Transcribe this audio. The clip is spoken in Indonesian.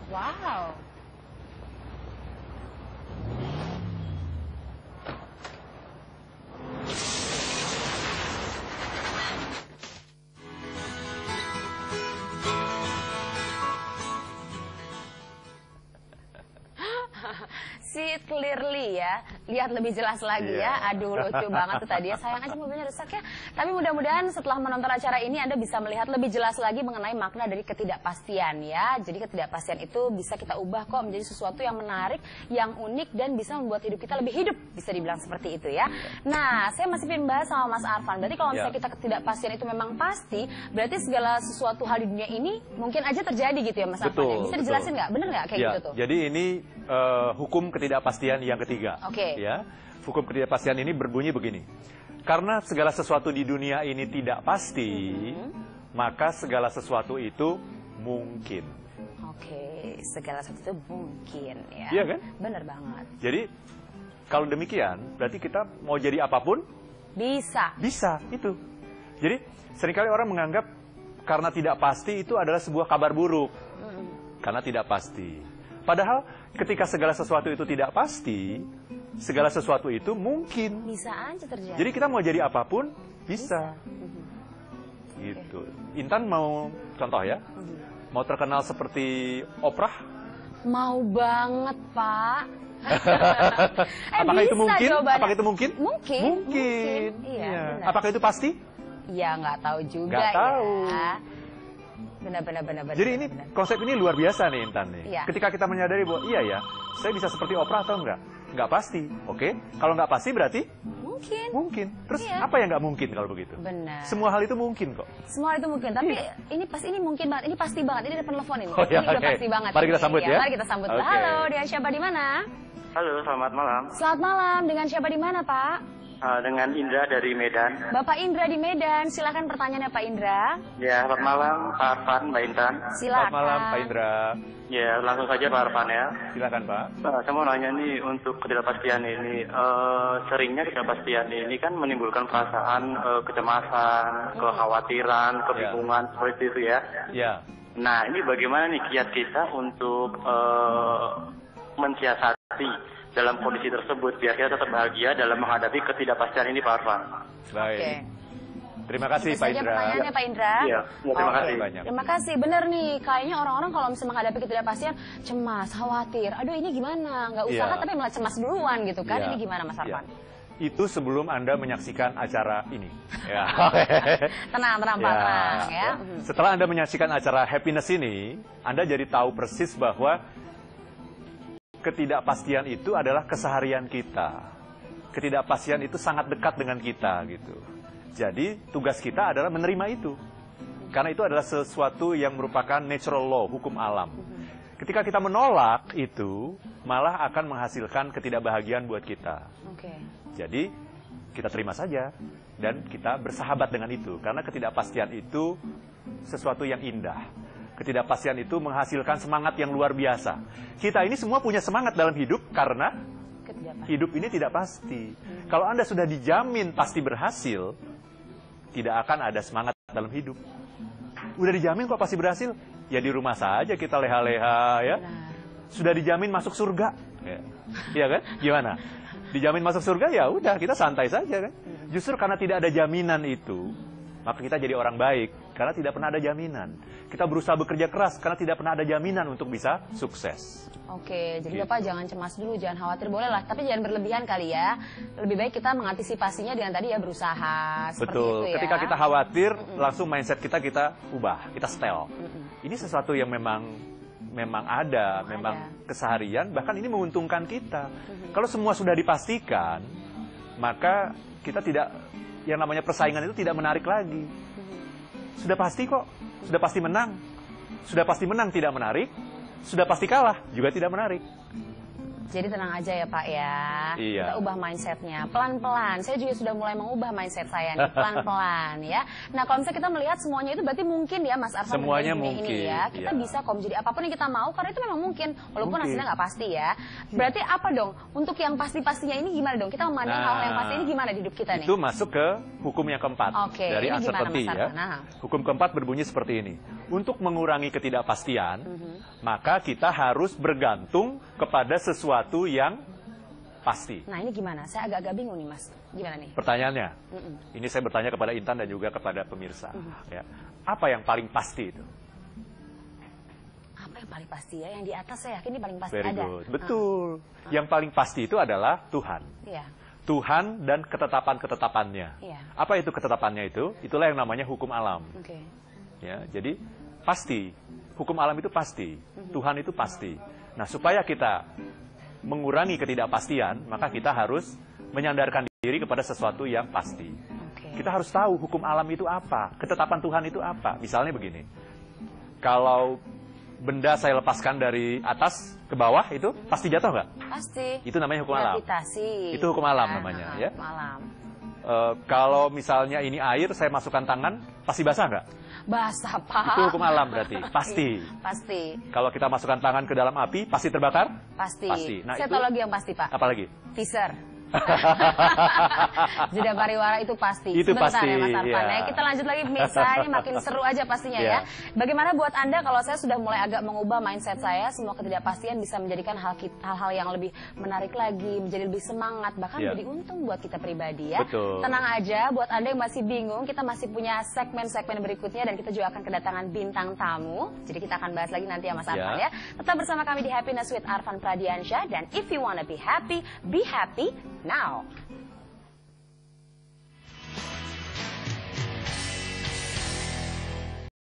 Wow. See it clearly ya, lihat lebih jelas lagi ya. Aduh, lucu banget tuh tadi ya, sayang aja mobilnya rusak ya. Tapi mudah-mudahan setelah menonton acara ini Anda bisa melihat lebih jelas lagi mengenai makna dari ketidakpastian ya. Jadi ketidakpastian itu bisa kita ubah kok menjadi sesuatu yang menarik, yang unik, dan bisa membuat hidup kita lebih hidup, bisa dibilang seperti itu ya. Nah, saya masih ingin bahas sama Mas Arfan. Berarti kalau misalnya kita ketidakpastian itu memang pasti, berarti segala sesuatu hal di dunia ini mungkin aja terjadi gitu ya Mas Arfan. Ya? Bisa dijelasin nggak? Bener nggak kayak gitu tuh? Jadi ini hukum ketidakpastian yang ketiga. Ya, hukum ketidakpastian ini berbunyi begini. Karena segala sesuatu di dunia ini tidak pasti, maka segala sesuatu itu mungkin. Segala sesuatu itu mungkin ya. Iya kan? Bener banget. Jadi kalau demikian, berarti kita mau jadi apapun bisa. Bisa, itu. Jadi seringkali orang menganggap karena tidak pasti itu adalah sebuah kabar buruk. Karena tidak pasti. Padahal ketika segala sesuatu itu tidak pasti, segala sesuatu itu mungkin. Bisa aja terjadi. Jadi kita mau jadi apapun, bisa. Gitu. Intan mau contoh ya? Mau terkenal seperti Oprah? Mau banget, Pak. Apakah itu mungkin? Jawabannya. Apakah itu mungkin? Mungkin. Mungkin. Iya. Apakah itu pasti? Ya, nggak tahu juga nggak tahu. Ya. Benar. Jadi ini konsep ini luar biasa nih Intan nih. Iya. Ketika kita menyadari bahwa iya ya, saya bisa seperti Oprah atau enggak? Nggak pasti, oke? Kalau nggak pasti berarti? Mungkin. Terus apa yang nggak mungkin kalau begitu? Benar. Semua hal itu mungkin kok. Semua hal itu mungkin, tapi ini mungkin banget, ini pasti banget. Ini ada telepon ini. Oh, ya, ini udah pasti banget. Mari kita sambut ya. Mari kita sambut. Halo, dengan siapa di mana? Halo, selamat malam. Selamat malam, dengan siapa di mana, Pak? Dengan Indra dari Medan. Bapak Indra di Medan, silakan pertanyaannya Pak Indra. Ya, selamat malam Pak Arfan, Mbak Intan. Silakan. Selamat malam Pak Indra. Ya, langsung saja Pak Arfan ya. Silakan Pak. Saya mau nanya nih, untuk ketidakpastian ini, seringnya ketidakpastian ini kan menimbulkan perasaan kecemasan, kekhawatiran, kebingungan, seperti itu ya. Ya. Nah, ini bagaimana nih kiat kita untuk mensiasati dalam kondisi tersebut biar kita tetap bahagia dalam menghadapi ketidakpastian ini Pak Arfan. Baik. Terima kasih Itu Pak saja Indra. pertanyaannya Pak Indra. Iya, terima kasih. Banyak. Terima kasih. Bener nih, kayaknya orang-orang kalau misalnya menghadapi ketidakpastian cemas, khawatir. Aduh, ini gimana? Nggak usaha tapi malah cemas duluan gitu kan. Ini gimana Mas Arfan? Itu sebelum Anda menyaksikan acara ini. Ya. Tenang Pak, tenang ya. Setelah Anda menyaksikan acara Happiness ini, Anda jadi tahu persis bahwa ketidakpastian itu adalah keseharian kita. Ketidakpastian itu sangat dekat dengan kita gitu. Jadi tugas kita adalah menerima itu. Karena itu adalah sesuatu yang merupakan natural law, hukum alam. Ketika kita menolak itu, malah akan menghasilkan ketidakbahagiaan buat kita. Jadi kita terima saja dan kita bersahabat dengan itu. Karena ketidakpastian itu sesuatu yang indah. Ketidakpastian itu menghasilkan semangat yang luar biasa. Kita ini semua punya semangat dalam hidup karena hidup ini tidak pasti. Kalau Anda sudah dijamin pasti berhasil, tidak akan ada semangat dalam hidup. Udah dijamin kok pasti berhasil, ya di rumah saja kita leha-leha ya. Sudah dijamin masuk surga. Iya kan? Gimana? Dijamin masuk surga ya udah kita santai saja kan. Justru karena tidak ada jaminan itu, maka kita jadi orang baik karena tidak pernah ada jaminan. Kita berusaha bekerja keras karena tidak pernah ada jaminan untuk bisa sukses. Jadi Bapak jangan cemas dulu, jangan khawatir, boleh lah, tapi jangan berlebihan kali ya. Lebih baik kita mengantisipasinya dengan tadi ya berusaha. Betul. Itu ya. Ketika kita khawatir, langsung mindset kita ubah, kita setel. Ini sesuatu yang memang ada, memang keseharian, bahkan ini menguntungkan kita. Kalau semua sudah dipastikan, maka kita tidak, yang namanya persaingan itu tidak menarik lagi. Sudah pasti kok, sudah pasti menang. Sudah pasti menang tidak menarik, sudah pasti kalah juga tidak menarik. Jadi tenang aja ya Pak ya, Iya. kita ubah mindsetnya pelan-pelan. Saya juga sudah mulai mengubah mindset saya nih pelan-pelan ya. Nah kalau misalnya kita melihat semuanya itu berarti mungkin ya Mas Arfan. Semuanya dengan dunia mungkin, ini ya, kita iya. bisa kok menjadi apapun yang kita mau karena itu memang mungkin, walaupun Mungkin. hasilnya nggak pasti ya. Berarti apa dong? Untuk yang pasti-pastinya ini gimana dong? Kita memandang hal yang pasti ini gimana di hidup kita nih? Itu masuk ke hukum yang keempat Oke, dari ini gimana, uncertainty Mas ya. Arfan? Nah. Hukum keempat berbunyi seperti ini. Untuk mengurangi ketidakpastian, maka kita harus bergantung kepada sesuatu yang pasti. Nah ini gimana? Saya agak-agak bingung nih Mas. Gimana nih? Pertanyaannya, ini saya bertanya kepada Intan dan juga kepada pemirsa. Ya. Apa yang paling pasti itu? Apa yang paling pasti ya? Yang di atas saya yakin ini paling pasti Very ada. good. Betul. Yang paling pasti itu adalah Tuhan. Iya. Tuhan dan ketetapan-ketetapannya. Iya. Apa itu ketetapannya itu? Itulah yang namanya hukum alam. Oke. Ya, jadi pasti. Hukum alam itu pasti. Tuhan itu pasti. Nah, supaya kita mengurangi ketidakpastian, maka kita harus menyandarkan diri kepada sesuatu yang pasti. Oke. Kita harus tahu hukum alam itu apa, ketetapan Tuhan itu apa. Misalnya begini, kalau benda saya lepaskan dari atas ke bawah itu pasti jatuh nggak? Pasti. Itu namanya hukum alam. Gravitasi. Itu hukum alam Kan? namanya, Nah, ya. Hukum alam. Kalau misalnya ini air, saya masukkan tangan, pasti basah nggak? Basah Pak. Itu hukum alam berarti, pasti. Pasti. Kalau kita masukkan tangan ke dalam api, pasti terbakar? Pasti. Pasti. Nah, Saya itu- tahu lagi yang pasti Pak. Apalagi? Teaser. Jeda pariwara itu pasti. Itu Sebentar pasti, ya Mas Arfan ya. ya. Kita lanjut lagi pemirsa, ini makin seru aja pastinya ya. Ya. Bagaimana buat Anda kalau saya sudah mulai agak mengubah mindset saya, semua ketidakpastian bisa menjadikan hal-hal yang lebih menarik lagi, menjadi lebih semangat, bahkan Ya. menjadi untung buat kita pribadi ya. Betul. Tenang aja, buat Anda yang masih bingung, kita masih punya segmen-segmen berikutnya dan kita juga akan kedatangan bintang tamu. Jadi kita akan bahas lagi nanti ya Mas Arfan ya. Tetap bersama kami di Happiness with Arfan Pradiansyah dan if you wanna be happy now.